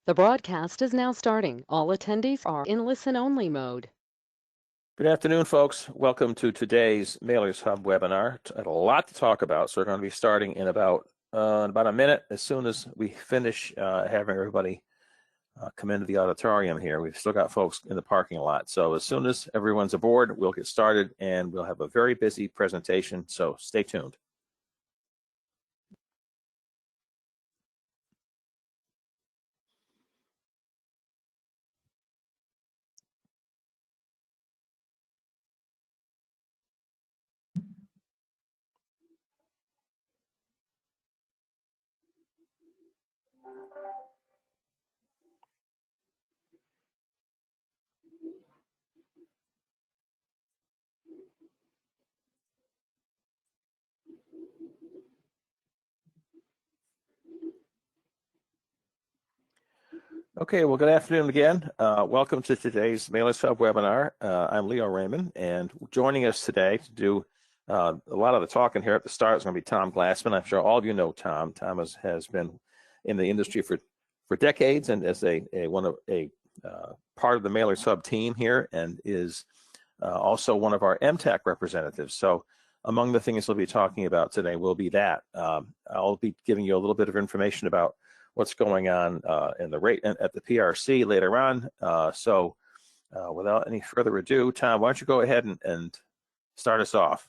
The broadcast is now starting. All attendees are in listen-only mode. Good afternoon, folks. Welcome to today's Mailers Hub webinar. I had a lot to talk about, so we're going to be starting in about a minute. As soon as we finish having everybody come into the auditorium here, we've still got folks in the parking lot. So as soon as everyone's aboard, we'll get started, and we'll have a very busy presentation, so stay tuned. Okay, well, good afternoon again. Welcome to today's Mailers Hub webinar. I'm Leo Raymond, and joining us today to do a lot of the talking here at the start is going to be Tom Glassman. I'm sure all of you know Tom. Tom has been in the industry for decades and as a part of the Mailers Hub team here, and is also one of our MTAC representatives. So among the things we'll be talking about today will be that. I'll be giving you a little bit of information about what's going on in the rate at the PRC later on. So without any further ado, Tom, why don't you go ahead and start us off?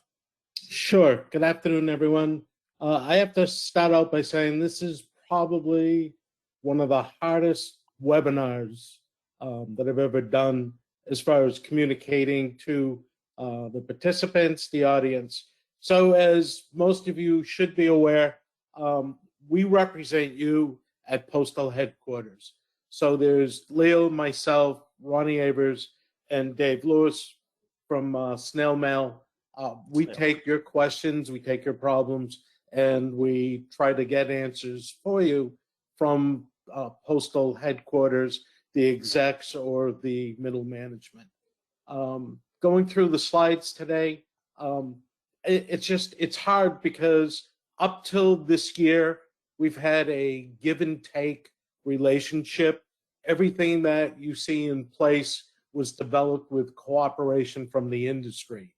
Sure. Good afternoon, everyone. I have to start out by saying this is probably one of the hardest webinars that I've ever done as far as communicating to the participants, the audience. So as most of you should be aware, we represent you at postal headquarters. So there's Leo, myself, Ronnie Avers, and Dave Lewis from Snail Mail. We take your questions, we take your problems, and we try to get answers for you from postal headquarters, the execs, or the middle management. Going through the slides today, it's hard because up till this year, we've had a give and take relationship. Everything that you see in place was developed with cooperation from the industry.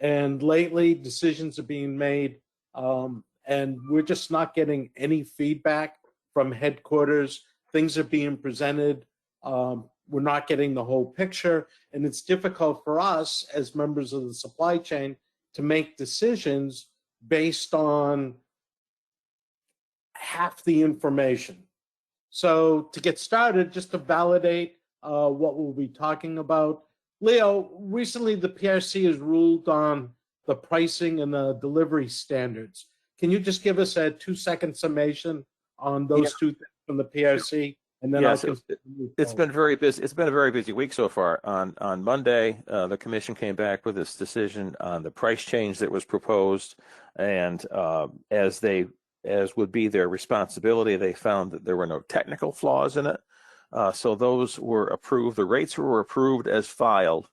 And lately, decisions are being made, and we're just not getting any feedback from headquarters. Things are being presented. We're not getting the whole picture, and it's difficult for us as members of the supply chain to make decisions based on half the information. So to get started, just to validate what we'll be talking about, Leo, recently the PRC has ruled on the pricing and the delivery standards. Can you just give us a 2-second summation on those two things from the PRC? And then it's been very busy. It's been a very busy week so far. On Monday, the commission came back with its decision on the price change that was proposed, and as would be their responsibility, they found that there were no technical flaws in it. So those were approved. The rates were approved as filed,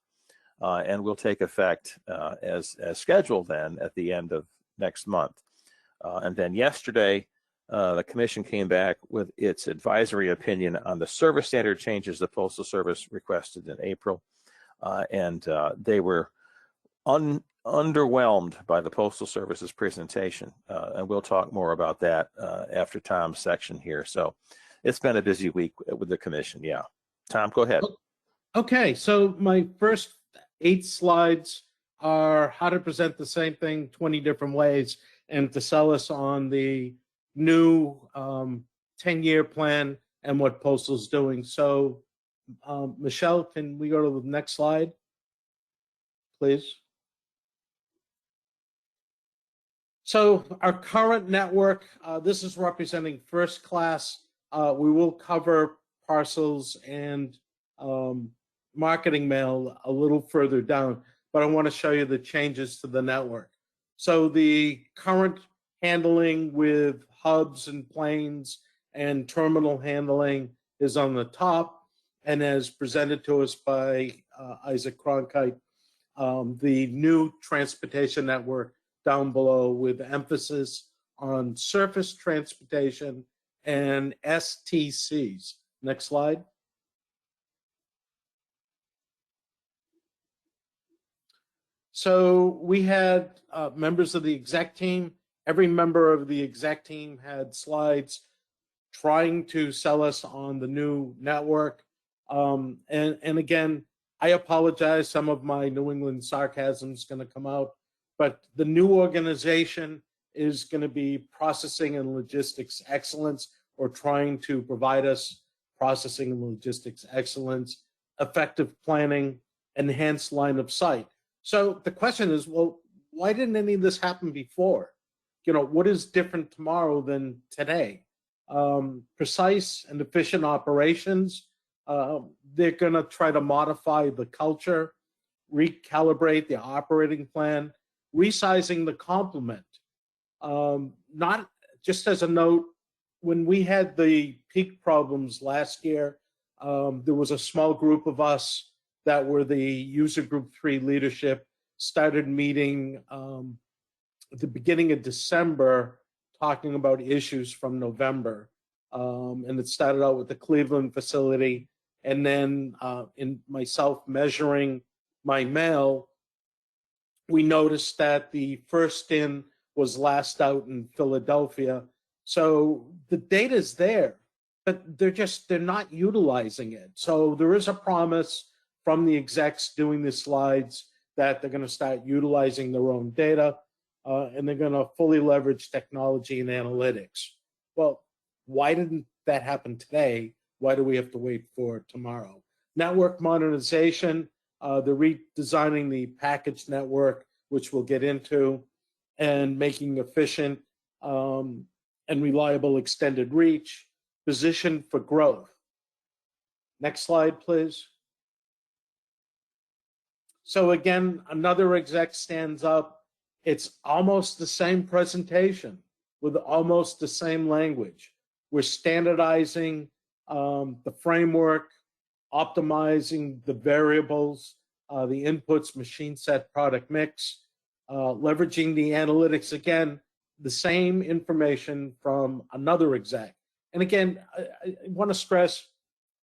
and will take effect as scheduled then at the end of next month. And then yesterday, the commission came back with its advisory opinion on the service standard changes the Postal Service requested in April, and they were underwhelmed by the Postal Service's presentation, and we'll talk more about that after Tom's section here. So it's been a busy week with the commission. Yeah, Tom, go ahead. Okay, so my first 8 slides are how to present the same thing 20 different ways and to sell us on the new 10-year plan and what Postal's doing. So Michelle, can we go to the next slide, please? So our current network, this is representing first class. We will cover parcels and marketing mail a little further down, but I want to show you the changes to the network. So the current handling with hubs and planes and terminal handling is on the top, and as presented to us by Isaac Cronkite, the new transportation network down below with emphasis on surface transportation and STCs, Next slide. So we had members of the exec team. Every member of the exec team had slides trying to sell us on the new network. And again, I apologize. Some of my New England sarcasm is going to come out, but the new organization is going to be processing and logistics excellence, or trying to provide us processing and logistics excellence, effective planning, enhanced line of sight. So the question is, well, why didn't any of this happen before? You know, what is different tomorrow than today? Precise and efficient operations. They're going to try to modify the culture, recalibrate the operating plan, resizing the complement. Not just as a note, when we had the peak problems last year, there was a small group of us that were the user group 3 leadership, started meeting at the beginning of December, talking about issues from November. And it started out with the Cleveland facility, and then in myself measuring my mail, we noticed that the first in was last out in Philadelphia. So the data is there, but they're not utilizing it. So there is a promise from the execs doing the slides that they're going to start utilizing their own data, and they're going to fully leverage technology and analytics. Well, why didn't that happen today? Why do we have to wait for tomorrow? Network modernization, they're redesigning the package network, which we'll get into, and making efficient and reliable extended reach, positioned for growth. Next slide, please. So again, another exec stands up. It's almost the same presentation with almost the same language. We're standardizing the framework, optimizing the variables, the inputs, machine set, product mix, leveraging the analytics. Again, the same information from another exec. And again, I want to stress,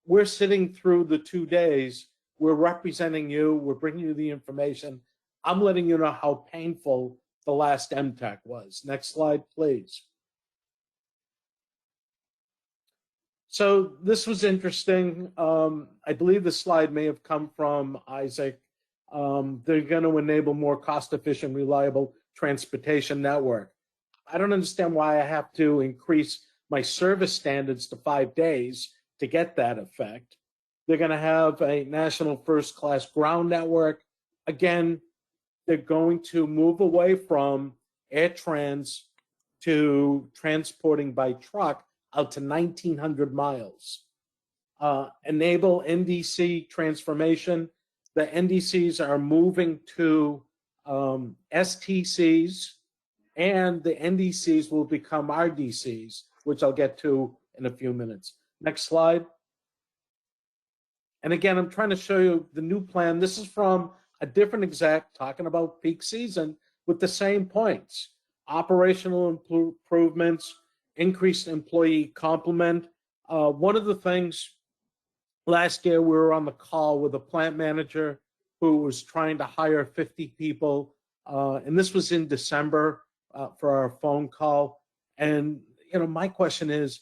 we're sitting through the 2 days. We're representing you. We're bringing you the information. I'm letting you know how painful the last MTech was. Next slide, please. So this was interesting. I believe the slide may have come from Isaac. They're going to enable more cost-efficient, reliable transportation network. I don't understand why I have to increase my service standards to 5 days to get that effect. They're going to have a national first-class ground network. Again, they're going to move away from air trans to transporting by truck out to 1,900 miles. Enable NDC transformation. The NDCs are moving to STCs, and the NDCs will become RDCs, which I'll get to in a few minutes. Next slide. And again, I'm trying to show you the new plan. This is from a different exec talking about peak season with the same points. Operational improvements, increased employee complement. One of the things, last year we were on the call with a plant manager who was trying to hire 50 people. And this was in December for our phone call. And, you know, my question is,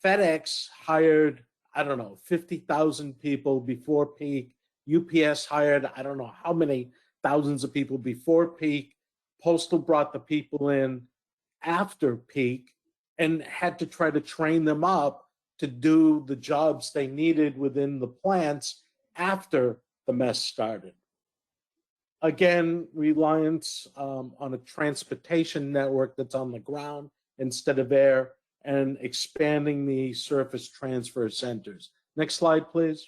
FedEx hired, I don't know, 50,000 people before peak. UPS hired, I don't know how many thousands of people before peak. Postal brought the people in after peak and had to try to train them up to do the jobs they needed within the plants after the mess started. Again, reliance on a transportation network that's on the ground instead of air, and expanding the surface transfer centers. Next slide, please.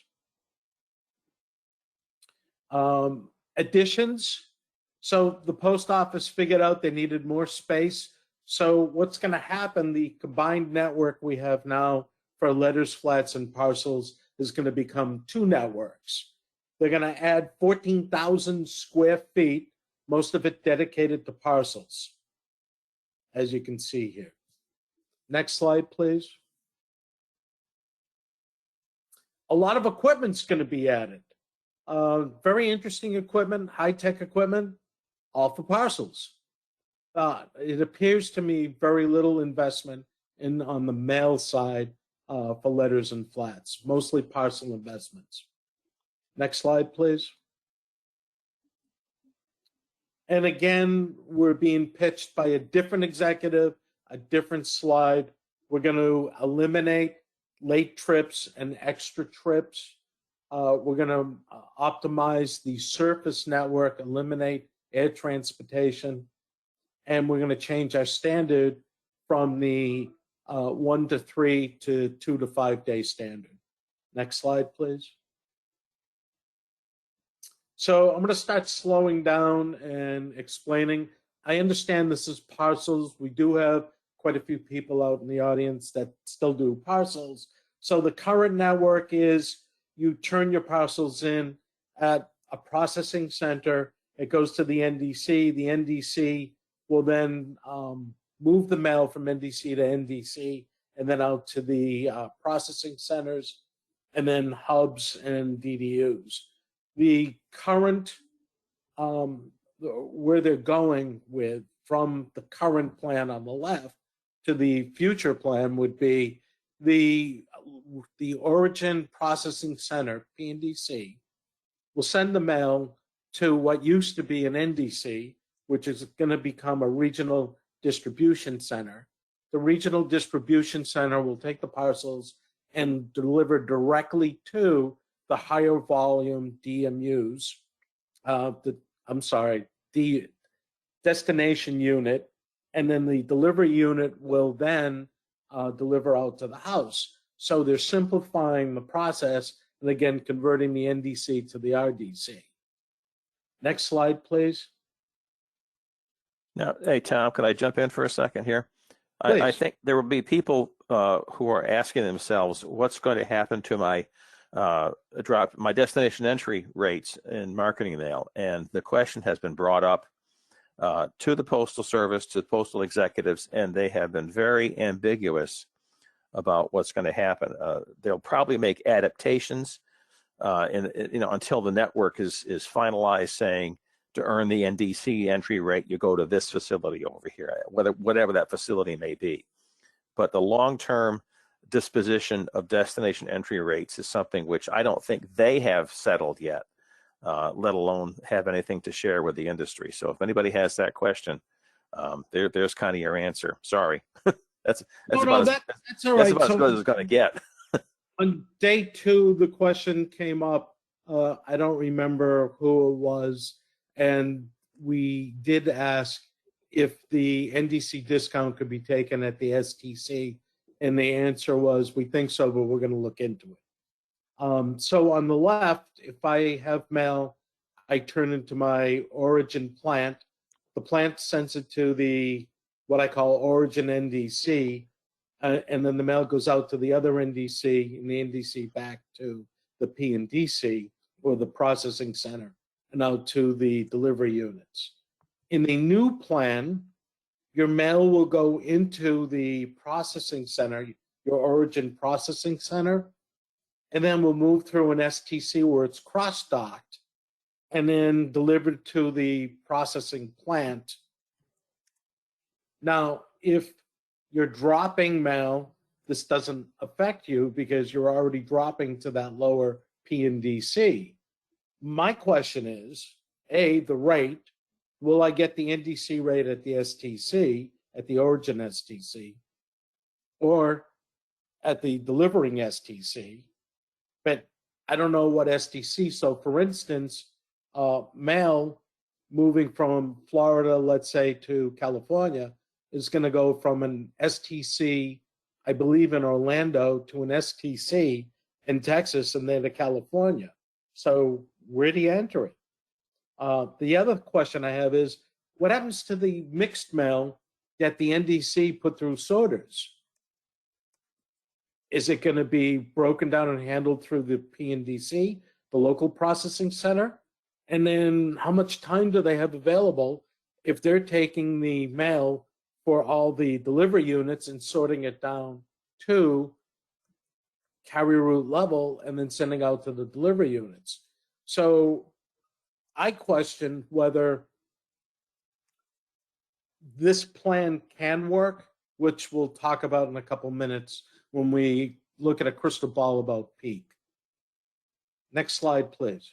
Additions. So the post office figured out they needed more space. So what's going to happen, the combined network we have now for letters, flats, and parcels is going to become 2 networks. They're going to add 14,000 square feet, most of it dedicated to parcels, as you can see here. Next slide, please. A lot of equipment's going to be added. Very interesting equipment, high-tech equipment, all for parcels. It appears to me very little investment on the mail side for letters and flats, mostly parcel investments. Next slide, please. And again, we're being pitched by a different executive, a different slide. We're going to eliminate late trips and extra trips. We're going to optimize the surface network, eliminate air transportation, and we're going to change our standard from the 1 to 3 to 2 to 5 day standard. Next slide, please. So I'm going to start slowing down and explaining. I understand this is parcels. We do have quite a few people out in the audience that still do parcels. So the current network is you turn your parcels in at a processing center. It goes to the NDC. The NDC will then move the mail from NDC to NDC and then out to the processing centers and then hubs and DDUs. The current, where they're going with from the current plan on the left to the future plan would be the origin processing center, PNDC, will send the mail to what used to be an NDC, which is going to become a regional distribution center. The regional distribution center will take the parcels and deliver directly to the higher volume DMUs, the destination unit, and then the delivery unit will then deliver out to the house. So they're simplifying the process and again converting the NDC to the RDC. Next slide, please. Now, hey, Tom, can I jump in for a second here? I think there will be people who are asking themselves, what's going to happen to my my destination entry rates in marketing mail? And the question has been brought up to the Postal Service, to postal executives, and they have been very ambiguous about what's going to happen. They'll probably make adaptations until the network is finalized, saying to earn the NDC entry rate, you go to this facility over here, whatever that facility may be. But the long-term disposition of destination entry rates is something which I don't think they have settled yet, let alone have anything to share with the industry. So if anybody has that question, there's kind of your answer. Sorry. That's about as good as it's going to get. On day 2, the question came up. I don't remember who it was, and we did ask if the NDC discount could be taken at the STC, and the answer was, we think so, but we're going to look into it. So on the left, if I have mail, I turn into my origin plant. The plant sends it to the what I call origin NDC, and then the mail goes out to the other NDC, and the NDC back to the PNDC or the processing center, and out to the delivery units. In the new plan, your mail will go into the processing center, your origin processing center, and then we'll move through an STC where it's cross-docked and then delivered to the processing plant. Now, if you're dropping mail, this doesn't affect you because you're already dropping to that lower PNDC. My question is, A, the rate. Will I get the NDC rate at the STC, at the origin STC, or at the delivering STC? But I don't know what STC. So for instance, mail moving from Florida, let's say, to California is going to go from an STC, I believe in Orlando, to an STC in Texas and then to California. So where do you enter it? The other question I have is, what happens to the mixed mail that the NDC put through sorters? Is it going to be broken down and handled through the PNDC, the local processing center? And then how much time do they have available if they're taking the mail for all the delivery units and sorting it down to carrier route level and then sending out to the delivery units. So I question whether this plan can work, which we'll talk about in a couple minutes when we look at a crystal ball about peak. Next slide, please.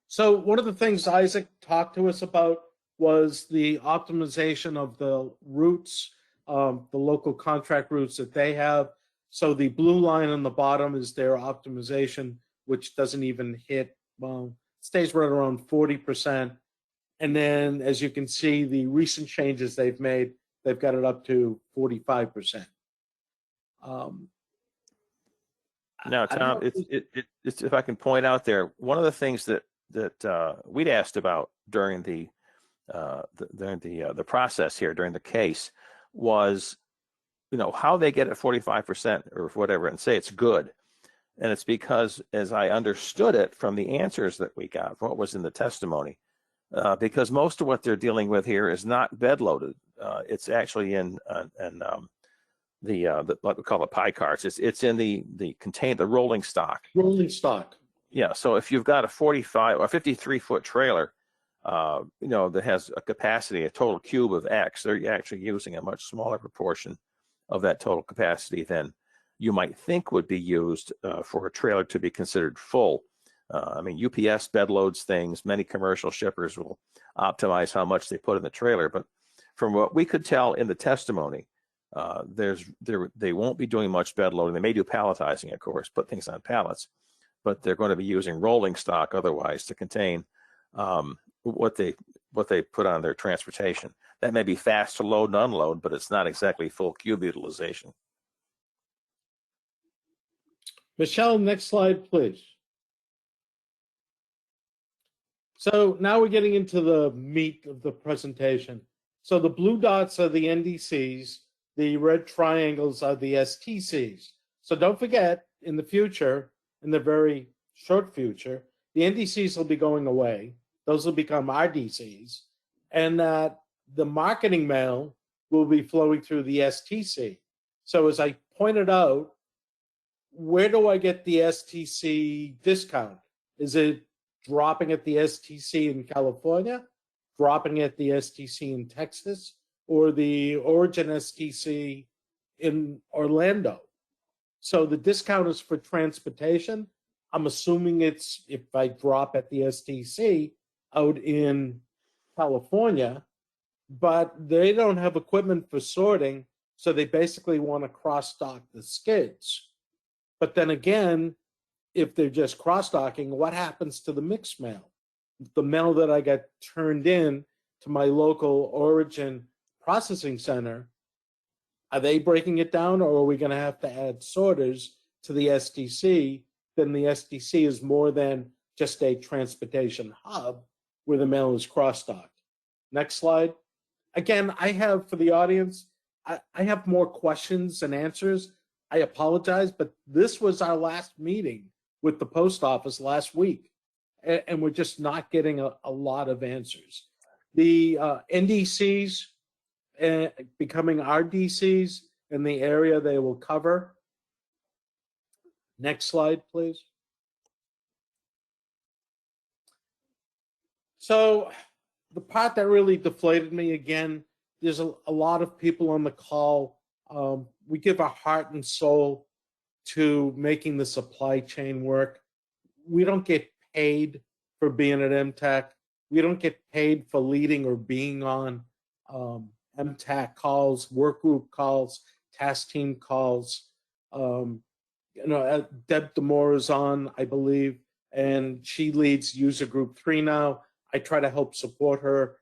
So one of the things Isaac talked to us about was the optimization of the routes, the local contract routes that they have. So the blue line on the bottom is their optimization, which doesn't even hit, well, stays right around 40%. And then, as you can see, the recent changes they've made, they've got it up to 45%. Now, Tom, it's if I can point out there, one of the things that we'd asked about during the process here, during the case, was, how they get at 45% or whatever and say it's good. And it's because, as I understood it from the answers that we got, what was in the testimony, because most of what they're dealing with here is not bed loaded. It's actually in what we call the pie carts. It's in the rolling stock. Rolling stock. Yeah. So if you've got a 45 or 53-foot trailer, that has a capacity, a total cube of X, they're actually using a much smaller proportion of that total capacity than you might think would be used for a trailer to be considered full. UPS bed loads things. Many commercial shippers will optimize how much they put in the trailer. But from what we could tell in the testimony, they won't be doing much bed loading. They may do palletizing, of course, put things on pallets, but they're going to be using rolling stock otherwise to contain what they put on their transportation. That may be fast to load and unload, but it's not exactly full cube utilization. Michelle, next slide, please. So now we're getting into the meat of the presentation. So the blue dots are the NDCs, the red triangles are the STCs. So don't forget, in the future, in the very short future, the NDCs will be going away. Those will become RDCs, and that the marketing mail will be flowing through the STC. So as I pointed out, where do I get the STC discount? Is it dropping at the STC in California, dropping at the STC in Texas, or the origin STC in Orlando? So the discount is for transportation. I'm assuming it's if I drop at the STC out in California, but they don't have equipment for sorting, so they basically want to cross-dock the skids. But then again, if they're just cross-docking, what happens to the mixed mail? The mail that I got turned in to my local origin processing center, are they breaking it down, or are we going to have to add sorters to the STC? Then the STC is more than just a transportation hub where the mail is cross-docked. Next slide. Again, I have, for the audience, I have more questions than answers. I apologize, but this was our last meeting with the post office last week, and we're just not getting a lot of answers. The NDCs becoming RDCs in the area they will cover. Next slide, please. So the part that really deflated me, again, there's a lot of people on the call. We give our heart and soul to making the supply chain work. We don't get paid for being at MTech. We don't get paid for leading or being on MTech calls, work group calls, task team calls. Deb Demore is on, I believe, and she leads user group 3 now. I try to help support her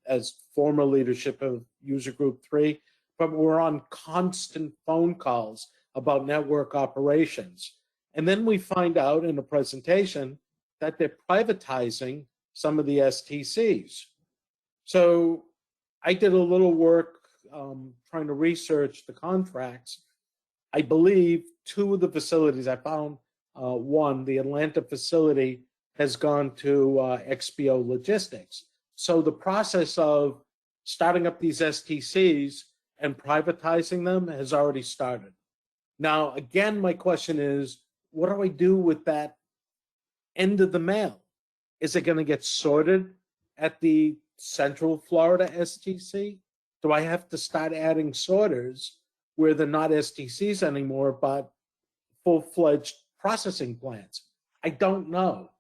as former leadership of user group 3, but we're on constant phone calls about network operations. And then we find out in a presentation that they're privatizing some of the STCs. So I did a little work trying to research the contracts. I believe 2 of the facilities, I found one, the Atlanta facility, has gone to XPO Logistics. So the process of starting up these STCs and privatizing them has already started. Now, again, my question is, what do I do with that end of the mail? Is it going to get sorted at the Central Florida STC? Do I have to start adding sorters where they're not STCs anymore, but full-fledged processing plants? I don't know.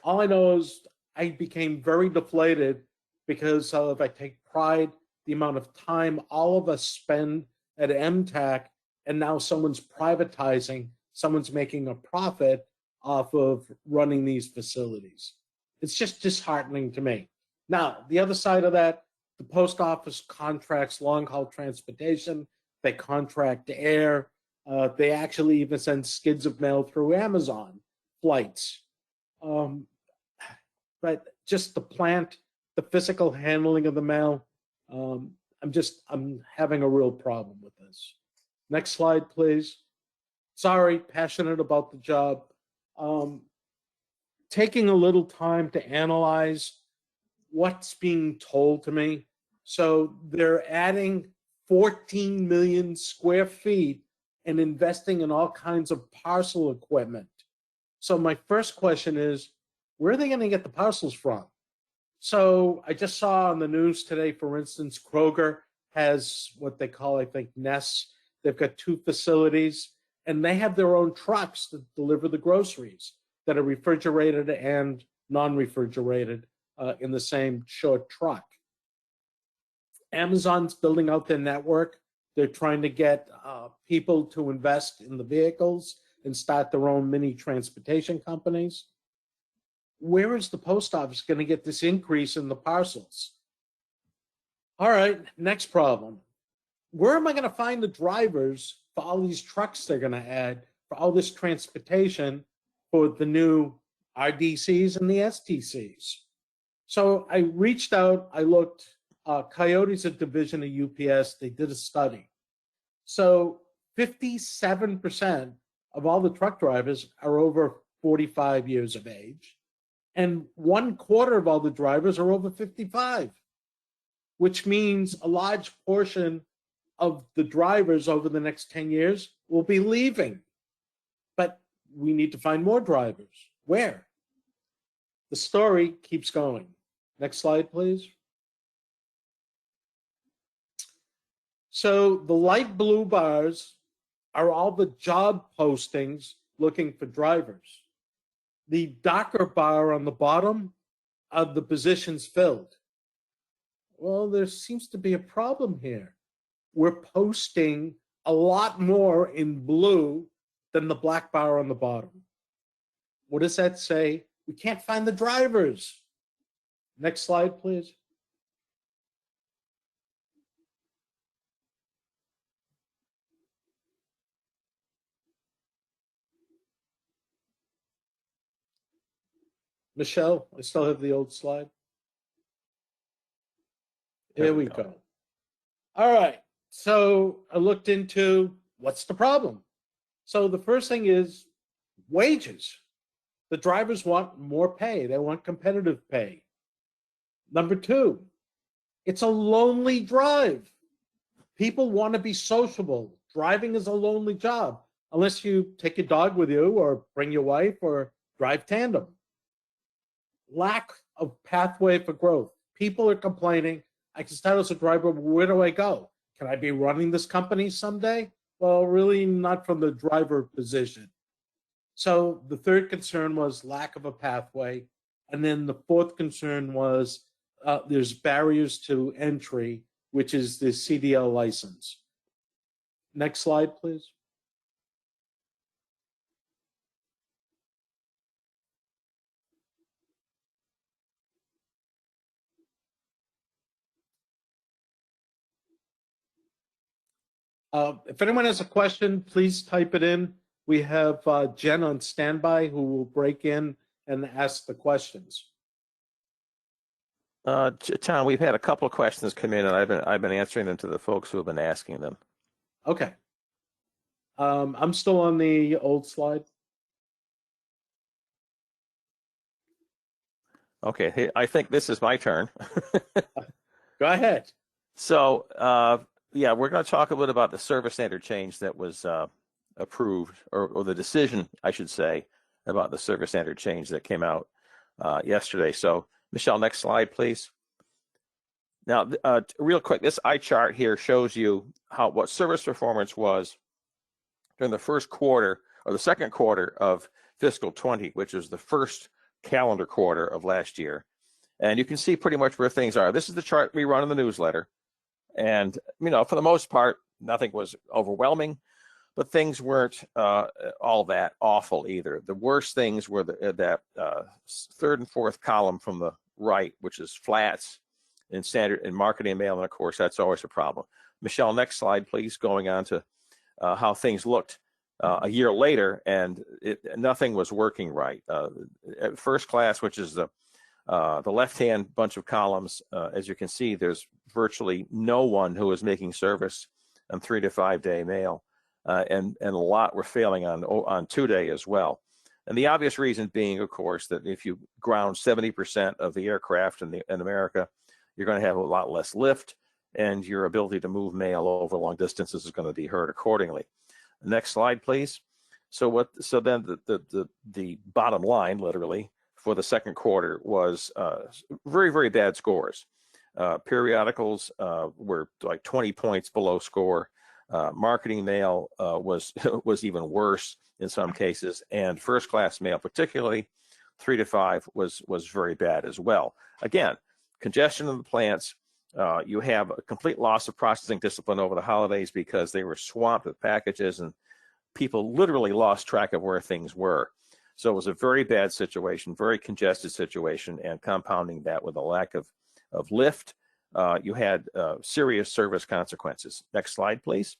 All I know is I became very deflated because of, I take pride, the amount of time all of us spend at MTAC, and now someone's privatizing, someone's making a profit off of running these facilities. It's just disheartening to me. Now, the other side of that, the post office contracts long-haul transportation, they contract air, they actually even send skids of mail through Amazon flights. But just the plant, the physical handling of the mail, I'm having a real problem with this. Next slide, please. Sorry, passionate about the job. Taking a little time to analyze what's being told to me. So they're adding 14 million square feet and investing in all kinds of parcel equipment. So my first question is, where are they going to get the parcels from? So I just saw on the news today, for instance, Kroger has what they call, I think, nests. They've got 2 facilities, and they have their own trucks that deliver the groceries that are refrigerated and non-refrigerated in the same short truck. Amazon's building out their network. They're trying to get people to invest in the vehicles and start their own mini transportation companies. Where is the post office going to get this increase in the parcels? All right, next problem. Where am I going to find the drivers for all these trucks they're going to add, for all this transportation for the new RDCs and the STCs? So I reached out, I looked, Coyote's a division of UPS, they did a study. So 57% of all the truck drivers are over 45 years of age, and 1/4 of all the drivers are over 55, which means a large portion of the drivers over the next 10 years will be leaving. But we need to find more drivers. Where? The story keeps going. Next slide, please. So the light blue bars are all the job postings looking for drivers. The darker bar on the bottom are the positions filled. Well, there seems to be a problem here. We're posting a lot more in blue than the black bar on the bottom. What does that say? We can't find the drivers. Next slide, please. Michelle, I still have the old slide. Here we go. All right, so I looked into what's the problem. So the first thing is wages. The drivers want more pay. They want competitive pay. Number 2, it's a lonely drive. People want to be sociable. Driving is a lonely job, unless you take your dog with you or bring your wife or drive tandem. Lack of pathway for growth. People are complaining. I can start as a driver, where do I go? Can I be running this company someday? Well, really not from the driver position. So the third concern was lack of a pathway. And then the fourth concern was there's barriers to entry, which is the CDL license. Next slide, please. If anyone has a question, please type it in. We have Jen on standby who will break in and ask the questions. Tom, we've had a couple of questions come in, and I've been answering them to the folks who have been asking them. Okay. I'm still on the old slide. Okay, hey, I think this is my turn. Go ahead. So yeah, we're going to talk a little about the service standard change that was approved, or the decision, I should say, about the service standard change that came out yesterday. So, Michelle, next slide, please. Now, real quick, this eye chart here shows you what service performance was during the first quarter or the second quarter of fiscal 20, which is the first calendar quarter of last year. And you can see pretty much where things are. This is the chart we run in the newsletter. And, for the most part, nothing was overwhelming, but things weren't all that awful either. The worst things were that third and fourth column from the right, which is flats in standard in marketing and mail. And of course, that's always a problem. Michelle, next slide, please, going on to how things looked a year later, and nothing was working right. At first class, which is the left-hand bunch of columns, as you can see, there's virtually no one who was making service on 3 to 5 day mail, and a lot were failing on 2 day as well. And the obvious reason being, of course, that if you ground 70% of the aircraft in America, you're going to have a lot less lift, and your ability to move mail over long distances is going to be hurt accordingly. Next slide, please. So then the bottom line, literally, for the second quarter was very, very bad scores. Periodicals were like 20 points below score. Marketing mail was even worse in some cases, and first class mail, particularly 3 to 5, was very bad as well. Again, congestion in the plants. You have a complete loss of processing discipline over the holidays because they were swamped with packages and people literally lost track of where things were. So it was a very bad situation, very congested situation, and compounding that with a lack of lift, you had serious service consequences. Next slide, please.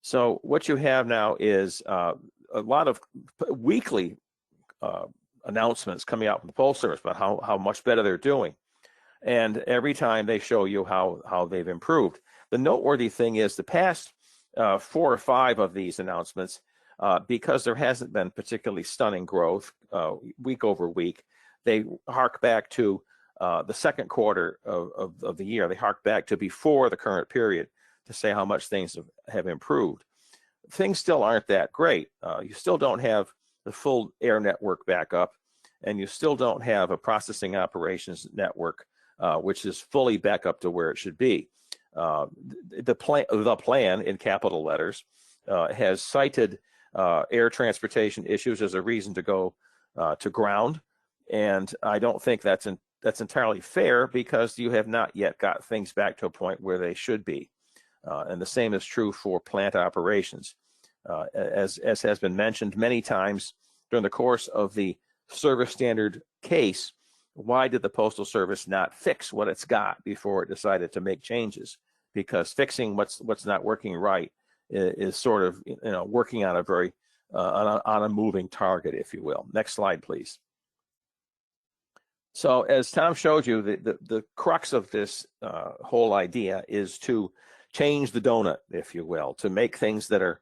So what you have now is a lot of weekly announcements coming out from the Postal Service about how much better they're doing. And every time they show you how they've improved. The noteworthy thing is the past 4 or 5 of these announcements, because there hasn't been particularly stunning growth week over week, they hark back to the second quarter of the year. They hark back to before the current period to say how much things have improved. Things still aren't that great. You still don't have the full air network back up, and you still don't have a processing operations network which is fully back up to where it should be. The plan in capital letters has cited air transportation issues as a reason to go to ground, and I don't think that's entirely fair because you have not yet got things back to a point where they should be, and the same is true for plant operations. As has been mentioned many times during the course of the service standard case, why did the Postal Service not fix what it's got before it decided to make changes? Because fixing what's not working right is sort of working on a very on a moving target, if you will. Next slide, please. So as Tom showed you, the crux of this whole idea is to change the donut, if you will, to make things that are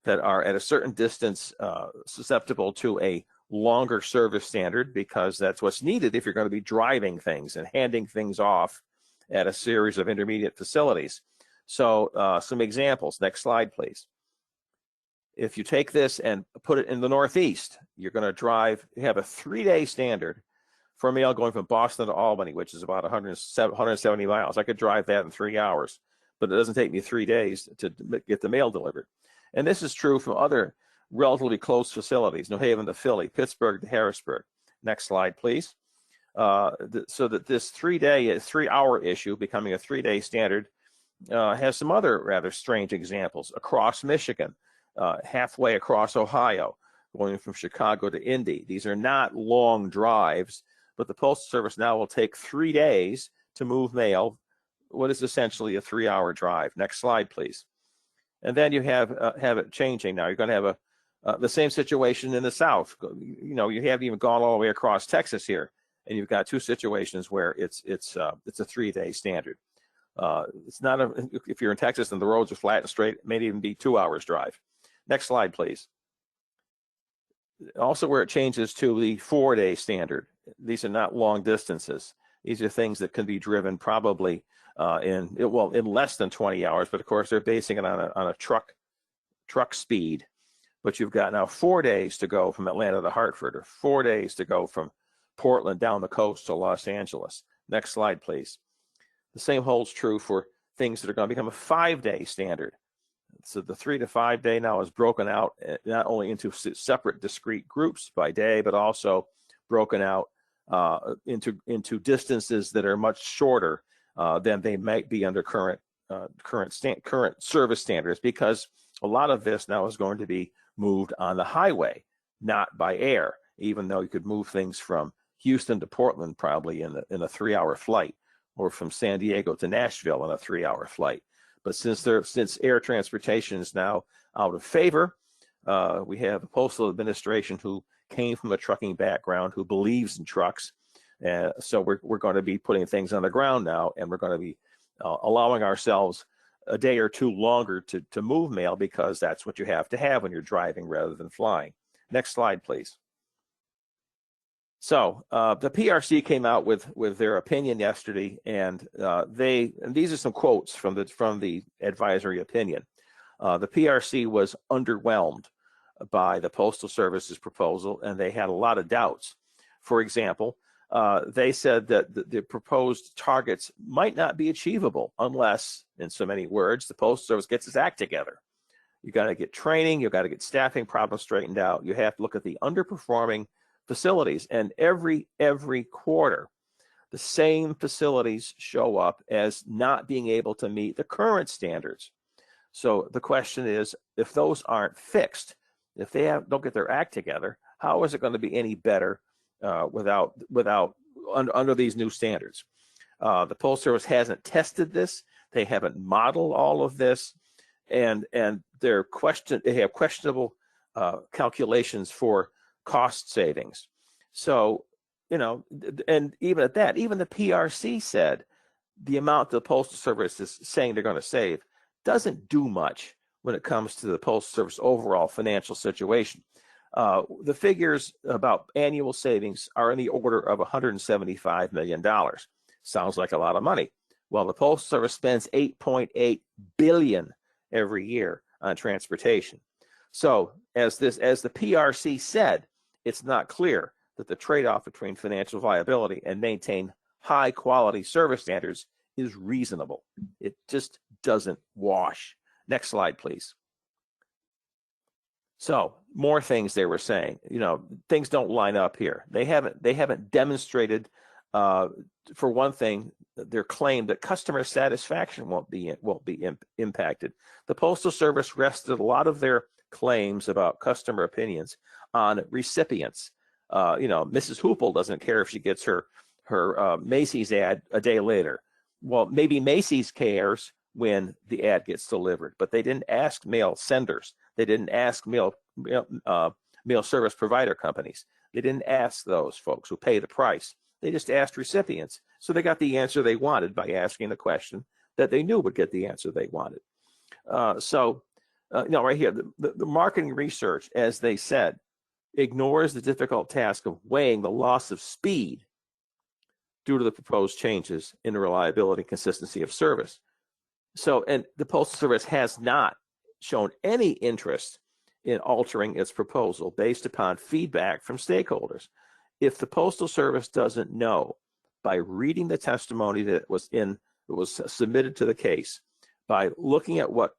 at a certain distance susceptible to a longer service standard, because that's what's needed if you're going to be driving things and handing things off at a series of intermediate facilities. So some examples. Next slide, please. If you take this and put it in the Northeast, you're going to have a 3-day standard for mail going from Boston to Albany, which is about 170 miles. I could drive that in 3 hours, but it doesn't take me 3 days to get the mail delivered. And this is true from other relatively close facilities, New Haven to Philly, Pittsburgh to Harrisburg. Next slide, please. So that this 3-hour issue becoming a 3-day standard has some other rather strange examples. Across Michigan, halfway across Ohio, going from Chicago to Indy. These are not long drives, but the Postal Service now will take 3 days to move mail, what is essentially a 3-hour drive. Next slide, please. And then you have it changing now. You're going to have the same situation in the South. You haven't even gone all the way across Texas here, and you've got 2 situations where it's a 3-day standard. It's not if you're in Texas and the roads are flat and straight, it may even be 2 hours drive. Next slide, please. Also, where it changes to the 4-day standard. These are not long distances. These are things that can be driven probably in less than 20 hours, but of course they're basing it on a truck speed. But you've got now 4 days to go from Atlanta to Hartford, or 4 days to go from Portland down the coast to Los Angeles. Next slide, please. The same holds true for things that are going to become a 5-day standard. So the 3 to 5 day now is broken out not only into separate discrete groups by day, but also broken out into distances that are much shorter than they might be under current service standards, because a lot of this now is going to be moved on the highway, not by air, even though you could move things from Houston to Portland probably in a 3-hour flight, or from San Diego to Nashville in a 3-hour flight. But since air transportation is now out of favor, we have a postal administration who came from a trucking background, who believes in trucks. So we're going to be putting things on the ground now, and we're going to be allowing ourselves a day or two longer to move mail, because that's what you have to have when you're driving rather than flying. Next slide, please. So the PRC came out with their opinion yesterday, and these are some quotes from the advisory opinion. The PRC was underwhelmed by the Postal Service's proposal, and they had a lot of doubts. For example, they said that the proposed targets might not be achievable unless, in so many words, the Postal Service gets its act together. You got to get training, you got to get staffing problems straightened out. You have to look at the underperforming facilities, and every quarter the same facilities show up as not being able to meet the current standards. So the question is, if those aren't fixed, if they don't get their act together, how is it going to be any better under these new standards? The Postal Service hasn't tested this, they haven't modeled all of this, and they have questionable calculations for cost savings. So, and even at that, even the PRC said the amount the Postal Service is saying they're going to save doesn't do much when it comes to the Postal Service overall financial situation. The figures about annual savings are in the order of $175 million. Sounds like a lot of money. Well, the Postal Service spends $8.8 billion every year on transportation. So as the PRC said, it's not clear that the trade-off between financial viability and maintain high quality service standards is reasonable. It just doesn't wash. Next slide, please. So more things they were saying, things don't line up here. They haven't demonstrated, for one thing, their claim that customer satisfaction won't be impacted. The Postal Service rested a lot of their claims about customer opinions on recipients. Mrs. Hoople doesn't care if she gets her Macy's ad a day later. Well, maybe Macy's cares when the ad gets delivered, but they didn't ask mail senders. They didn't ask mail service provider companies. They didn't ask those folks who pay the price. They just asked recipients. So they got the answer they wanted by asking a question that they knew would get the answer they wanted. Right here, the marketing research, as they said, ignores the difficult task of weighing the loss of speed due to the proposed changes in the reliability and consistency of service. So, and the Postal Service has not shown any interest in altering its proposal based upon feedback from stakeholders. If the Postal Service doesn't know by reading the testimony that was submitted to the case, by looking at what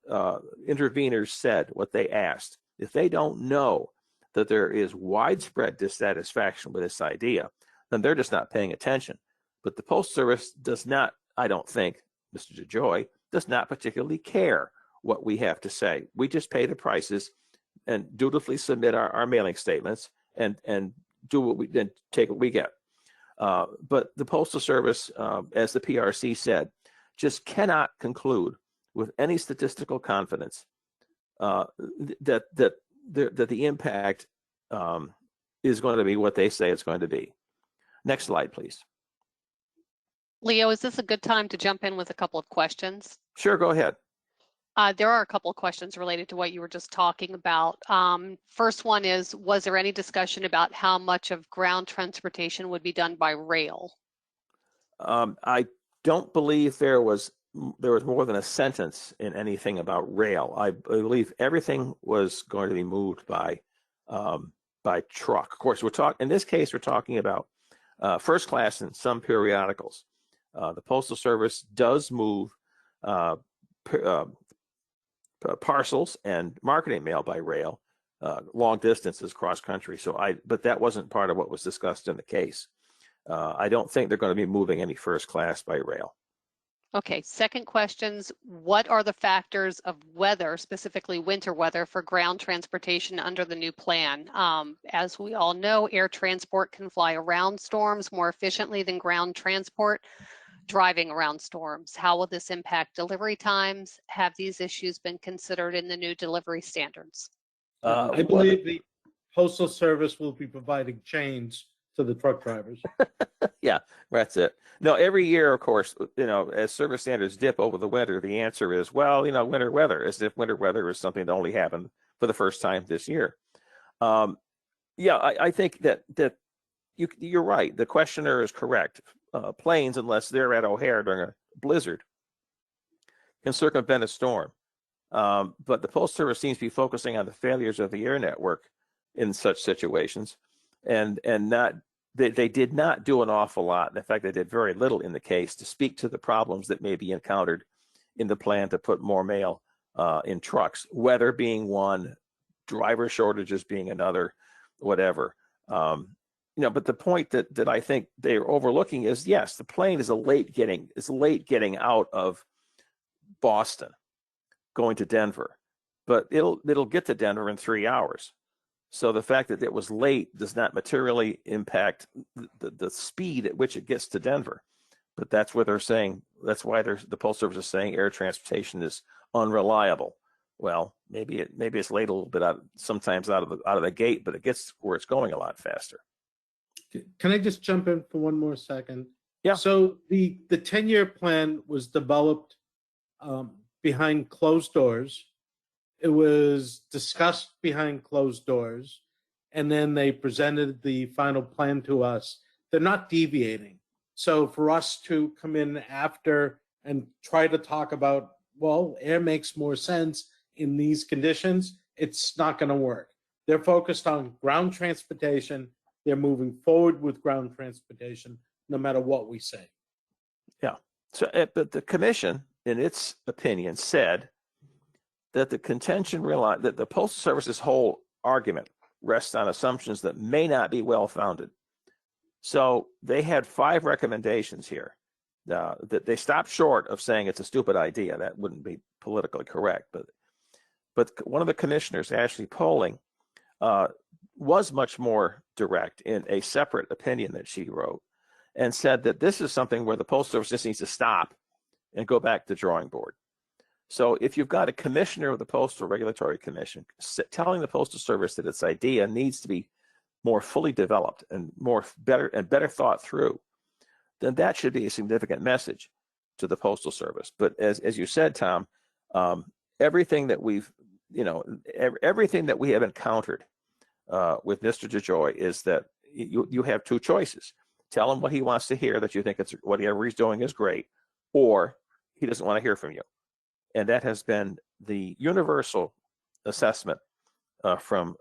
interveners said, what they asked, if they don't know that there is widespread dissatisfaction with this idea, then they're just not paying attention. But the Postal Service does not, I don't think, Mr. DeJoy, does not particularly care what we have to say. We just pay the prices and dutifully submit our mailing statements and do what we then take what we get. But the Postal Service, as the PRC said, just cannot conclude with any statistical confidence that the impact is going to be what they say it's going to be. Next slide, please. Leo, is this a good time to jump in with a couple of questions? Sure, go ahead. There are a couple of questions related to what you were just talking about. First one is, was there any discussion about how much of ground transportation would be done by rail? I don't believe there was more than a sentence in anything about rail. I believe everything was going to be moved by truck. Of course, in this case, we're talking about first class in some periodicals. The Postal Service does move parcels and marketing mail by rail, long distances cross country. But that wasn't part of what was discussed in the case. I don't think they're going to be moving any first class by rail. Okay, second questions. What are the factors of weather, specifically winter weather, for ground transportation under the new plan? As we all know, air transport can fly around storms more efficiently than ground transport driving around storms. How will this impact delivery times? Have these issues been considered in the new delivery standards? I believe the Postal Service will be providing chains to the truck drivers. Yeah, that's it. No, every year, of course, as service standards dip over the winter, the answer is, well, winter weather, as if winter weather is something that only happened for the first time this year. Yeah, I think that you're right. The questioner is correct. Planes, unless they're at O'Hare during a blizzard, can circumvent a storm. But the Postal Service seems to be focusing on the failures of the air network in such situations, and they did not do an awful lot. In fact, they did very little in the case to speak to the problems that may be encountered in the plan to put more mail in trucks, weather being one, driver shortages being another, whatever. But the point that I think they're overlooking is, yes, the plane is late getting out of Boston, going to Denver, but it'll get to Denver in 3 hours. So the fact that it was late does not materially impact the speed at which it gets to Denver. But that's what they're saying. That's why the Postal Service is saying air transportation is unreliable. Well, maybe it's late a little bit sometimes out of the gate, but it gets where it's going a lot faster. Can I just jump in for one more second? Yeah. So the 10-year plan was developed behind closed doors. It was discussed behind closed doors, and then they presented the final plan to us. They're not deviating. So for us to come in after and try to talk about, well, air makes more sense in these conditions, it's not going to work. They're focused on ground transportation. They're moving forward with ground transportation, no matter what we say. Yeah. So, but the commission, in its opinion, said that the contention realized that the Postal Service's whole argument rests on assumptions that may not be well-founded. So they had 5 recommendations here that they stopped short of saying it's a stupid idea. That wouldn't be politically correct. But one of the commissioners, Ashley Poling, was much more direct in a separate opinion that she wrote, and said that this is something where the Postal Service just needs to stop and go back to the drawing board. So if you've got a commissioner of the Postal Regulatory Commission telling the Postal Service that its idea needs to be more fully developed and better thought through, then that should be a significant message to the Postal Service. But as you said, Tom, everything that we have encountered with Mr. DeJoy is that you have 2 choices. Tell him what he wants to hear, that you think whatever he's doing is great, or he doesn't want to hear from you. And that has been the universal assessment from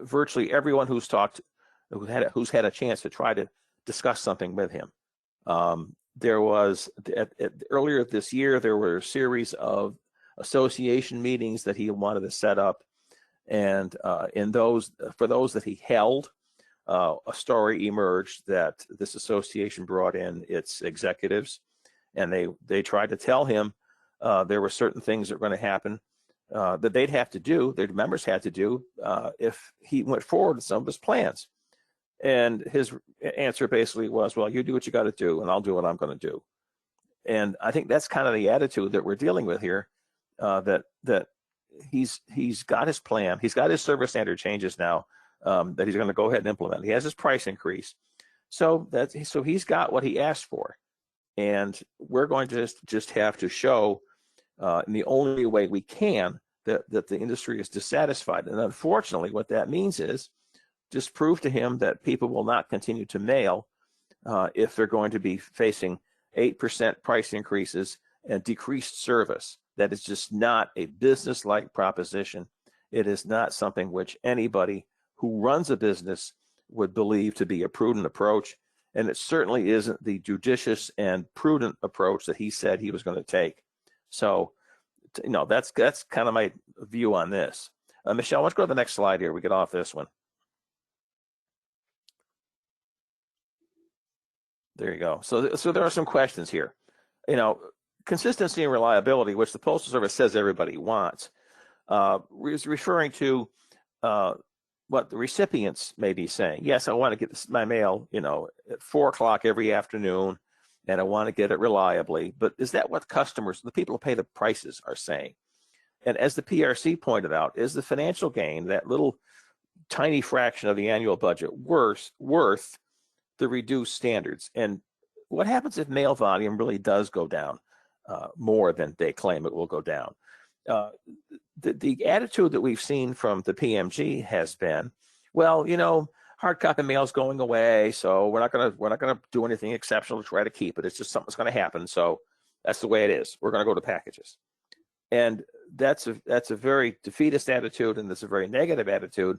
virtually everyone who's had a chance to try to discuss something with him. There was earlier this year, there were a series of association meetings that he wanted to set up, and for those that he held, a story emerged that this association brought in its executives, and they tried to tell him there were certain things that were going to happen that they'd have to do, their members had to do, if he went forward with some of his plans. And his answer basically was, well, you do what you got to do, and I'll do what I'm going to do. And I think that's kind of the attitude that we're dealing with here, that he's got his plan, he's got his service standard changes now that he's going to go ahead and implement. He has his price increase. So he's got what he asked for. And we're going to just have to show in the only way we can that the industry is dissatisfied. And unfortunately, what that means is just prove to him that people will not continue to mail if they're going to be facing 8% price increases and decreased service. That is just not a business-like proposition. It is not something which anybody who runs a business would believe to be a prudent approach. And it certainly isn't the judicious and prudent approach that he said he was going to take. So, that's kind of my view on this. Michelle, let's go to the next slide here. We get off this one. There you go. So there are some questions here. Consistency and reliability, which the Postal Service says everybody wants, is referring to what the recipients may be saying. Yes, I want to get my mail, at 4 o'clock every afternoon, and I want to get it reliably. But is that what customers, the people who pay the prices, are saying? And as the PRC pointed out, is the financial gain, that little tiny fraction of the annual budget, worth the reduced standards? And what happens if mail volume really does go down more than they claim it will go down? The attitude that we've seen from the PMG has been, well, hard copy mail is going away, so we're not gonna do anything exceptional to try to keep it. It's just something's going to happen. So that's the way it is. We're going to go to packages, and that's a very defeatist attitude, and that's a very negative attitude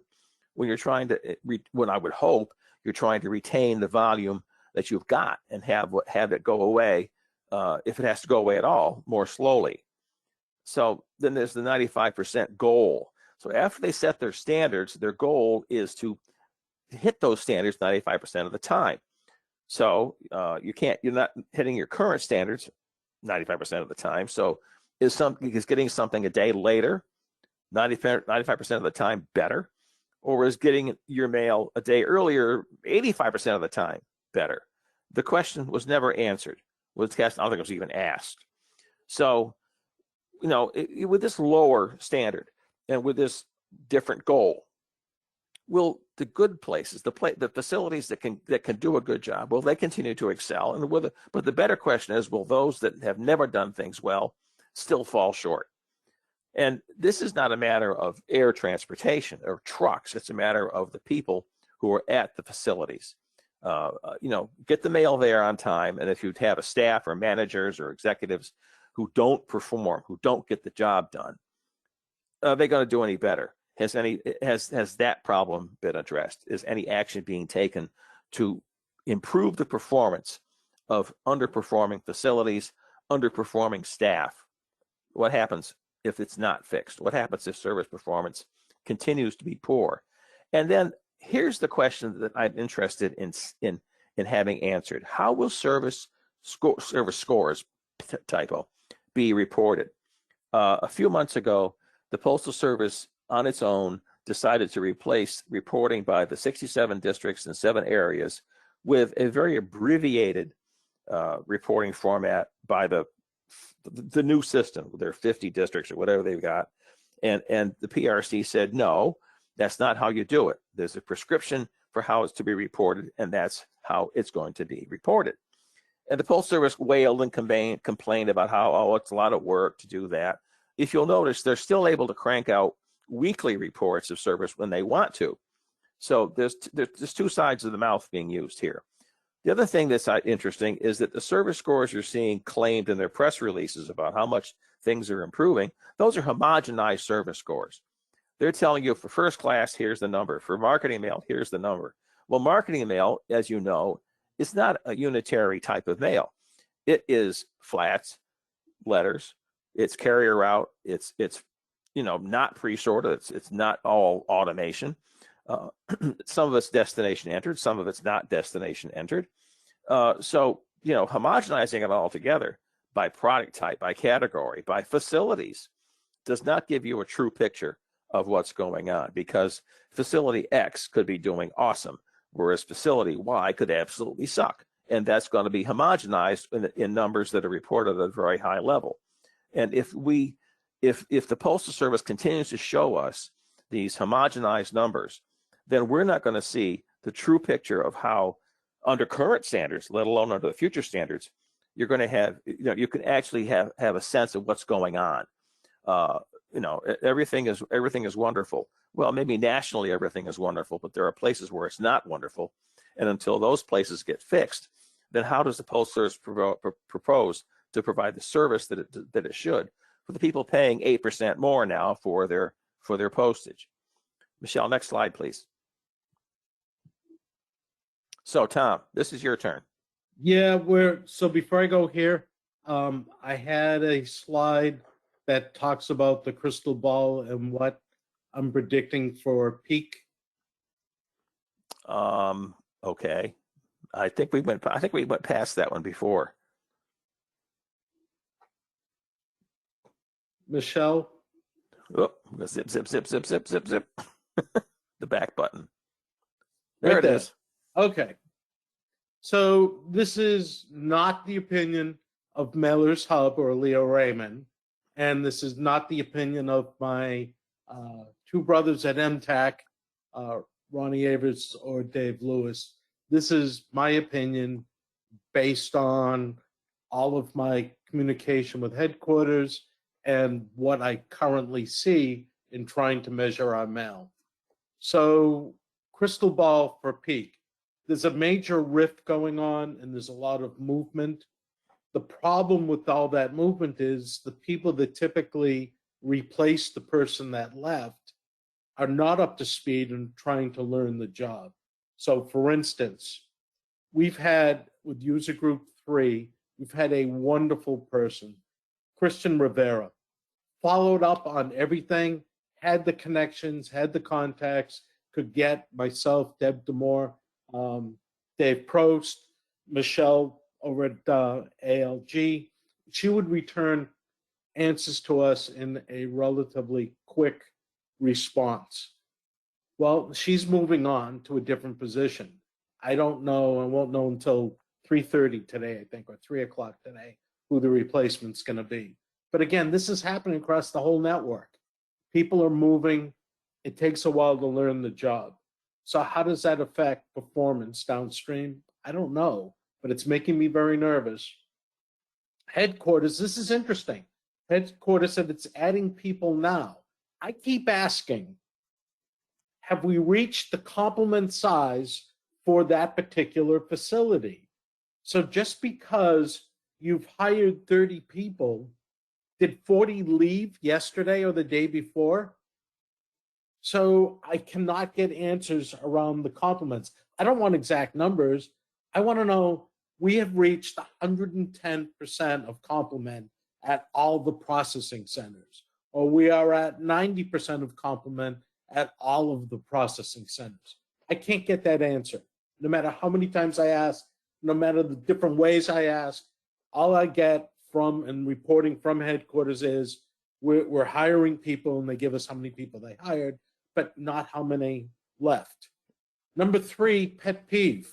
when you're trying to. When I would hope you're trying to retain the volume that you've got and have it go away, if it has to go away at all, more slowly. So then there's the 95% goal. So after they set their standards, their goal is to hit those standards 95% of the time. So you're not hitting your current standards 95% of the time. So is getting something a day later 95% of the time better? Or is getting your mail a day earlier 85% of the time better? The question was never answered. I don't think it was even asked. So, with this lower standard and with this different goal, will the good places, the facilities that can do a good job, will they continue to excel? But the better question is, will those that have never done things well still fall short? And this is not a matter of air transportation or trucks. It's a matter of the people who are at the facilities. Get the mail there on time. And if you have a staff or managers or executives who don't perform, who don't get the job done, are they going to do any better? Has that problem been addressed? Is any action being taken to improve the performance of underperforming facilities, underperforming staff? What happens if it's not fixed? What happens if service performance continues to be poor? And then here's the question that I'm interested in having answered. How will service scores be reported? A few months ago, the Postal Service on its own decided to replace reporting by the 67 districts and 7 areas with a very abbreviated reporting format by the new system, their 50 districts or whatever they've got. And the PRC said, no, that's not how you do it. There's a prescription for how it's to be reported, and that's how it's going to be reported. And the Postal Service wailed and complained about how, it's a lot of work to do that. If you'll notice, they're still able to crank out weekly reports of service when they want to. So there's 2 sides of the mouth being used here. The other thing that's interesting is that the service scores you're seeing claimed in their press releases about how much things are improving, those are homogenized service scores. They're telling you for first class, here's the number. For marketing mail, here's the number. Well, marketing mail, as you know, is not a unitary type of mail. It is flats, letters, it's carrier route, it's not pre-sorted, it's not all automation. Some of it's destination entered, some of it's not destination entered. So homogenizing it all together by product type, by category, by facilities does not give you a true picture of what's going on, because facility X could be doing awesome, whereas facility Y could absolutely suck. And that's going to be homogenized in numbers that are reported at a very high level. And if the Postal Service continues to show us these homogenized numbers, then we're not going to see the true picture of how, under current standards, let alone under the future standards, you're going to have, you can actually have a sense of what's going on. Everything is wonderful. Well, maybe nationally everything is wonderful, but there are places where it's not wonderful. And until those places get fixed, then how does the Postal Service propose to provide the service that it should for the people paying 8% more now for their postage? Michelle, next slide, please. So, Tom, this is your turn. Yeah, so before I go here, I had a slide that talks about the crystal ball and what I'm predicting for peak. Okay. I think we went past that one before. Michelle? Oh, zip, zip, zip, zip, zip, zip, zip. The back button. There Right it is. Okay. So this is not the opinion of Mailer's Hub or Leo Raymond, and this is not the opinion of my two brothers at MTAC, Ronnie Avers or Dave Lewis. This is my opinion based on all of my communication with headquarters and what I currently see in trying to measure our mail. So, crystal ball for peak. There's a major rift going on and there's a lot of movement. The problem with all that movement is the people that typically replace the person that left are not up to speed and trying to learn the job. So for instance, we've had with user group 3, we've had a wonderful person, Christian Rivera, followed up on everything, had the connections, had the contacts, could get myself, Deb Demore, Dave Prost, Michelle over at ALG. She would return answers to us in a relatively quick response. Well, she's moving on to a different position. I don't know, I won't know until 3:30 today, I think, or 3 o'clock today, who the replacement's going to be. But again, this is happening across the whole network. People are moving. It takes a while to learn the job. So how does that affect performance downstream? I don't know, but it's making me very nervous. Headquarters, this is interesting. Headquarters said it's adding people now. I keep asking, have we reached the complement size for that particular facility? So just because you've hired 30 people, did 40 leave yesterday or the day before? So I cannot get answers around the complements. I don't want exact numbers. I want to know we have reached 110% of complement at all the processing centers, or we are at 90% of complement at all of the processing centers. I can't get that answer. No matter how many times I ask, no matter the different ways I ask, all I get from and reporting from headquarters is we're hiring people and they give us how many people they hired, but not how many left. Number 3, pet peeve.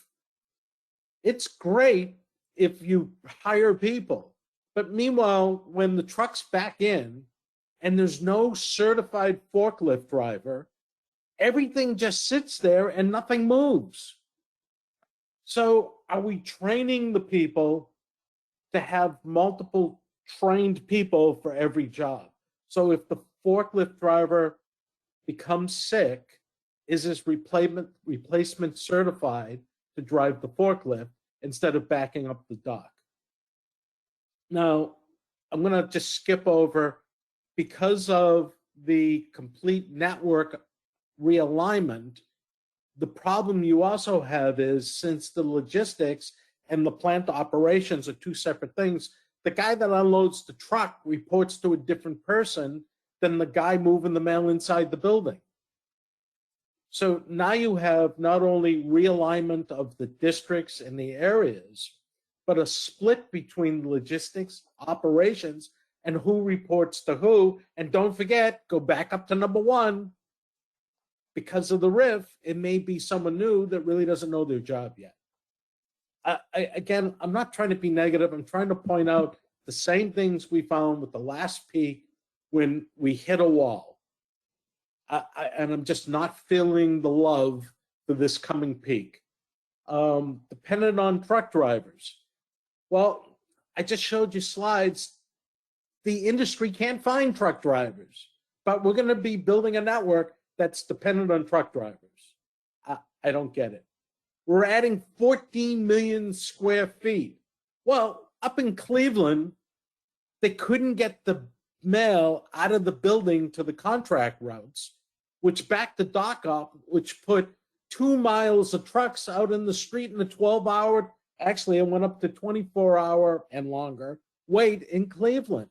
It's great if you hire people, but meanwhile, when the truck's back in and there's no certified forklift driver, everything just sits there and nothing moves. So are we training the people to have multiple trained people for every job? So if the forklift driver becomes sick, is his replacement certified to drive the forklift instead of backing up the dock? Now, I'm going to just skip over, because of the complete network realignment, the problem you also have is, since the logistics and the plant operations are two separate things, the guy that unloads the truck reports to a different person than the guy moving the mail inside the building. So now you have not only realignment of the districts and the areas, but a split between logistics, operations, and who reports to who. And don't forget, go back up to number 1. Because of the RIF, it may be someone new that really doesn't know their job yet. Again, I'm not trying to be negative. I'm trying to point out the same things we found with the last peak when we hit a wall. And I'm just not feeling the love for this coming peak. Dependent on truck drivers. Well, I just showed you slides. The industry can't find truck drivers, but we're going to be building a network that's dependent on truck drivers. I don't get it. We're adding 14 million square feet. Well, up in Cleveland, they couldn't get the mail out of the building to the contract routes, which backed the dock up, which put 2 miles of trucks out in the street in a 12-hour, actually it went up to 24-hour and longer, wait in Cleveland.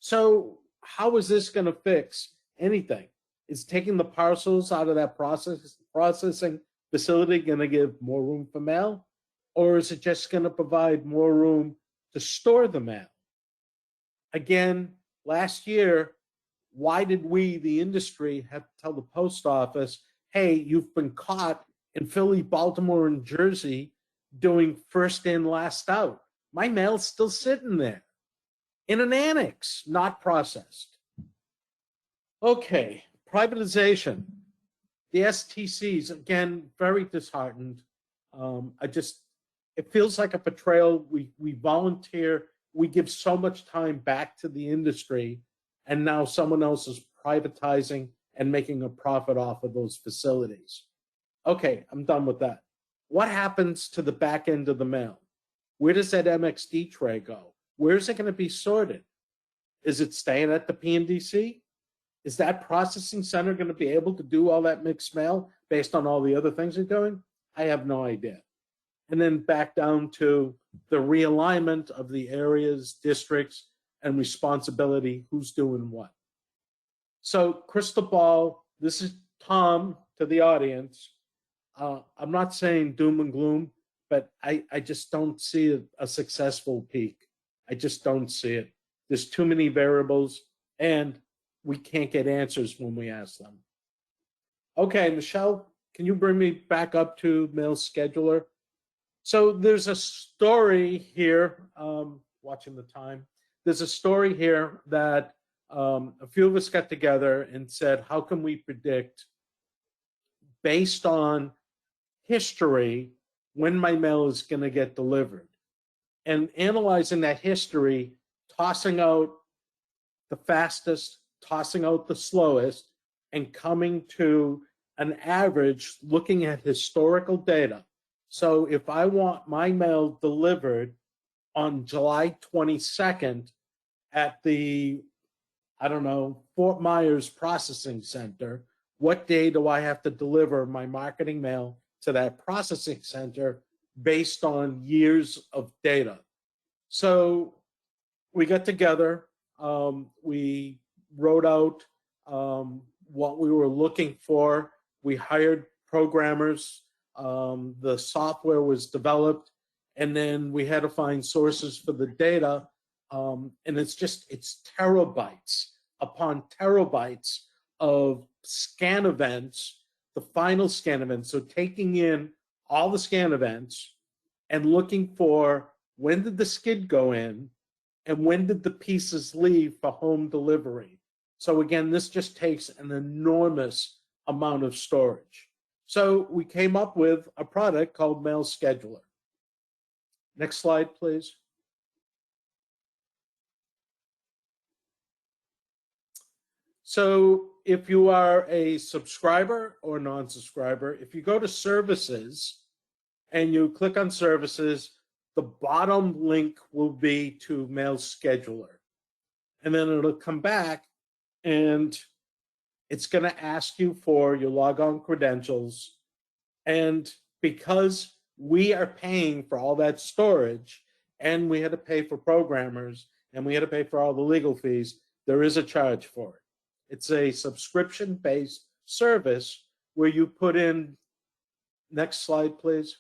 So how is this going to fix anything? Is taking the parcels out of that processing facility going to give more room for mail? Or is it just going to provide more room to store the mail? Again, last year, why did we, the industry, have to tell the post office, hey, you've been caught in Philly, Baltimore, and Jersey doing first in, last out? My mail's still sitting there in an annex, not processed. Okay, privatization. The STCs, again, very disheartened. It feels like a betrayal. We volunteer, we give so much time back to the industry, and now someone else is privatizing and making a profit off of those facilities. Okay, I'm done with that. What happens to the back end of the mail? Where does that MXD tray go? Where is it going to be sorted? Is it staying at the PNDC? Is that processing center going to be able to do all that mixed mail based on all the other things they're doing? I have no idea. And then back down to the realignment of the areas, districts, and responsibility, who's doing what. So crystal ball, this is Tom to the audience. I'm not saying doom and gloom, but I just don't see a successful peak. I just don't see it. There's too many variables, and we can't get answers when we ask them. Okay, Michelle, can you bring me back up to Mail Scheduler? So there's a story here, watching the time. There's a story here that a few of us got together and said, how can we predict, based on history, when my mail is going to get delivered? And analyzing that history, tossing out the fastest, tossing out the slowest, and coming to an average looking at historical data. So if I want my mail delivered on July 22nd at the, I don't know, Fort Myers Processing Center, what day do I have to deliver my marketing mail to that processing center based on years of data? So we got together, we wrote out what we were looking for. We hired programmers, the software was developed, and then we had to find sources for the data. And it's terabytes upon terabytes of scan events, the final scan events. So taking in all the scan events and looking for when did the skid go in and when did the pieces leave for home delivery. So again, this just takes an enormous amount of storage. So we came up with a product called Mail Scheduler. Next slide, please. So if you are a subscriber or non-subscriber, if you go to services and you click on services, the bottom link will be to Mail Scheduler. And then it'll come back and it's going to ask you for your logon credentials. And because we are paying for all that storage, and we had to pay for programmers, and we had to pay for all the legal fees, there is a charge for it. It's a subscription-based service where you put in, next slide, please.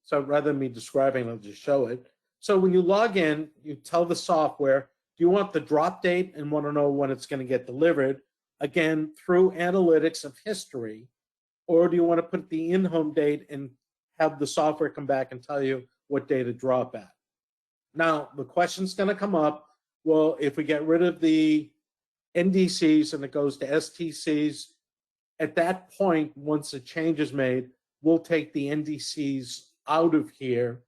So rather than me describing, I'll just show it. So when you log in, you tell the software, do you want the drop date and want to know when it's going to get delivered? Again, through analytics of history, or do you want to put the in-home date and have the software come back and tell you what day to drop at? Now, the question's going to come up, well, if we get rid of the NDCs and it goes to STCs, at that point, once a change is made, we'll take the NDCs out of here,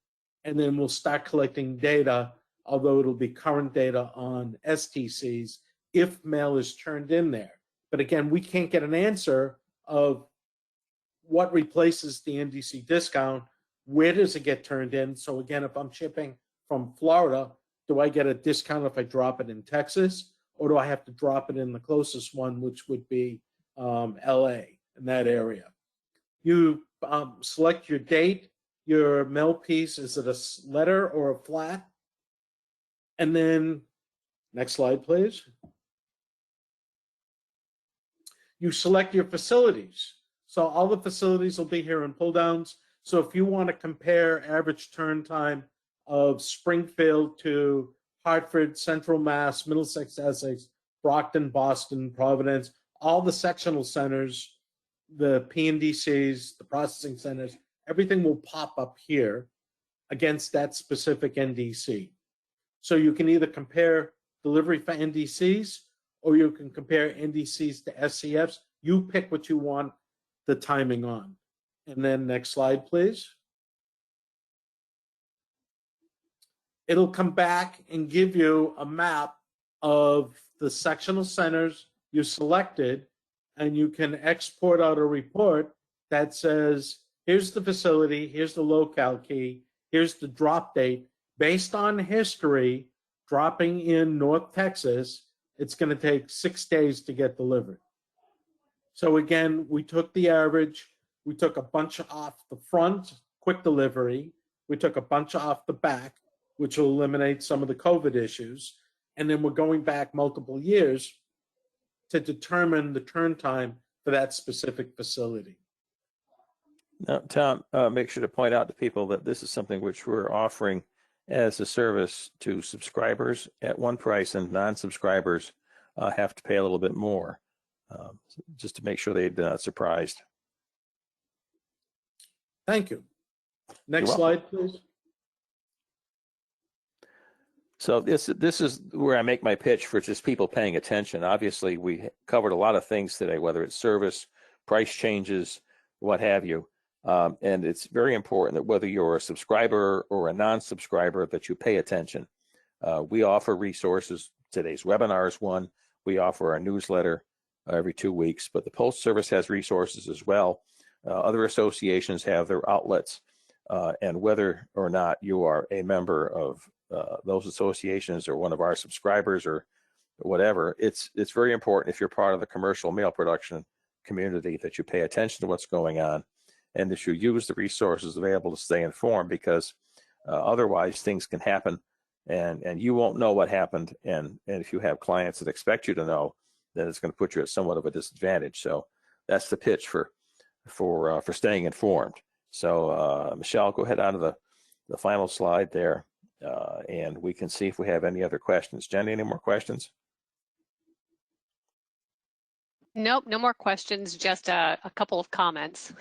and then we'll start collecting data, although it'll be current data on STCs if mail is turned in there. But again, we can't get an answer of what replaces the NDC discount? Where does it get turned in? So again, if I'm shipping from Florida, do I get a discount if I drop it in Texas, or do I have to drop it in the closest one, which would be LA, in that area? You select your date, your mail piece, is it a letter or a flat? And then, next slide, please. You select your facilities. So all the facilities will be here in pull downs. So if you want to compare average turn time of Springfield to Hartford, Central Mass, Middlesex, Essex, Brockton, Boston, Providence, all the sectional centers, the PNDCs, the processing centers, everything will pop up here against that specific NDC. So you can either compare delivery for NDCs, or you can compare NDCs to SCFs. You pick what you want the timing on. And then next slide, please. It'll come back and give you a map of the sectional centers you selected, and you can export out a report that says, here's the facility, here's the locale key, here's the drop date. Based on history, dropping in North Texas, it's going to take 6 days to get delivered. So again, we took the average, we took a bunch off the front, quick delivery, we took a bunch off the back, which will eliminate some of the COVID issues, and then we're going back multiple years to determine the turn time for that specific facility. Now, Tom, make sure to point out to people that this is something which we're offering as a service to subscribers at one price, and non-subscribers have to pay a little bit more, just to make sure they're not surprised. Thank you. Next slide, please. So this is where I make my pitch for just people paying attention. Obviously, we covered a lot of things today, whether it's service, price changes, what have you. And it's very important that whether you're a subscriber or a non-subscriber, that you pay attention. We offer resources. Today's webinar is one. We offer our newsletter every 2 weeks, but the Postal Service has resources as well. Other associations have their outlets, and whether or not you are a member of those associations or one of our subscribers or whatever, it's very important, if you're part of the commercial mail production community, that you pay attention to what's going on, and that you use the resources available to stay informed, because otherwise things can happen and you won't know what happened. And if you have clients that expect you to know, then it's going to put you at somewhat of a disadvantage. So that's the pitch for staying informed. So Michelle, go ahead on to the final slide there, and we can see if we have any other questions. Jenny, any more questions? Nope, no more questions, just a couple of comments.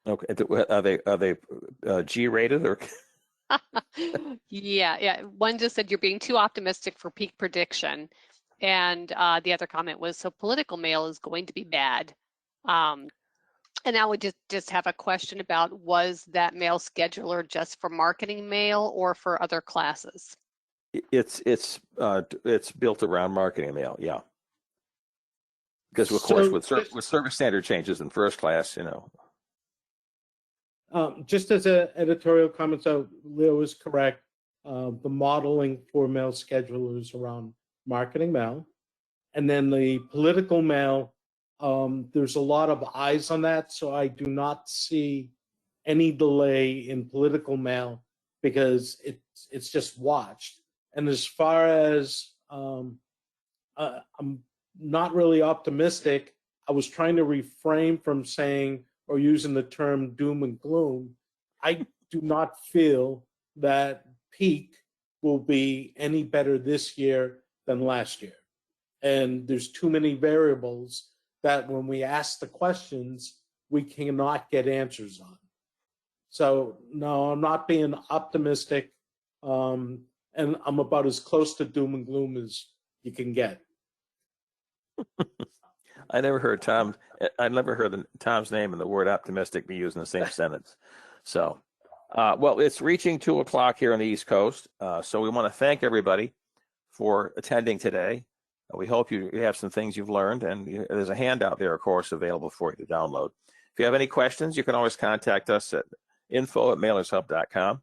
Okay, are they G-rated or? Yeah. One just said you're being too optimistic for peak prediction, and the other comment was, so political mail is going to be bad. And I would just have a question about, was that mail scheduler just for marketing mail or for other classes? It's built around marketing mail, yeah. Because of course, with service standard changes in first class, just as an editorial comment, so Leo is correct. The modeling for mail schedulers around marketing mail, and then the political mail. There's a lot of eyes on that, so I do not see any delay in political mail because it's just watched. And as far as I'm not really optimistic, I was trying to refrain from saying or using the term doom and gloom. I do not feel that peak will be any better this year than last year. And there's too many variables that when we ask the questions, we cannot get answers on. So no, I'm not being optimistic, and I'm about as close to doom and gloom as you can get. I never heard Tom's name and the word optimistic be used in the same sentence. So, well, it's reaching 2 o'clock here on the East Coast. So we want to thank everybody for attending today. We hope you have some things you've learned, and there's a handout there, of course, available for you to download. If you have any questions, you can always contact us at info@mailershub.com.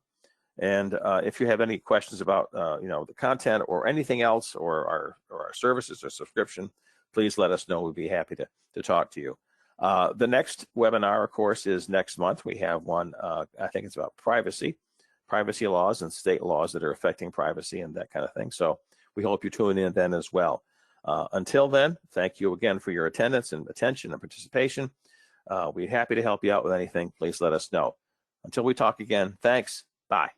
And if you have any questions about the content or anything else, or our services or subscription, please let us know. We'd be happy to talk to you. The next webinar, of course, is next month. We have one, I think it's about privacy laws and state laws that are affecting privacy and that kind of thing. So we hope you tune in then as well. Until then, thank you again for your attendance and attention and participation. We're happy to help you out with anything. Please let us know. Until we talk again, thanks. Bye.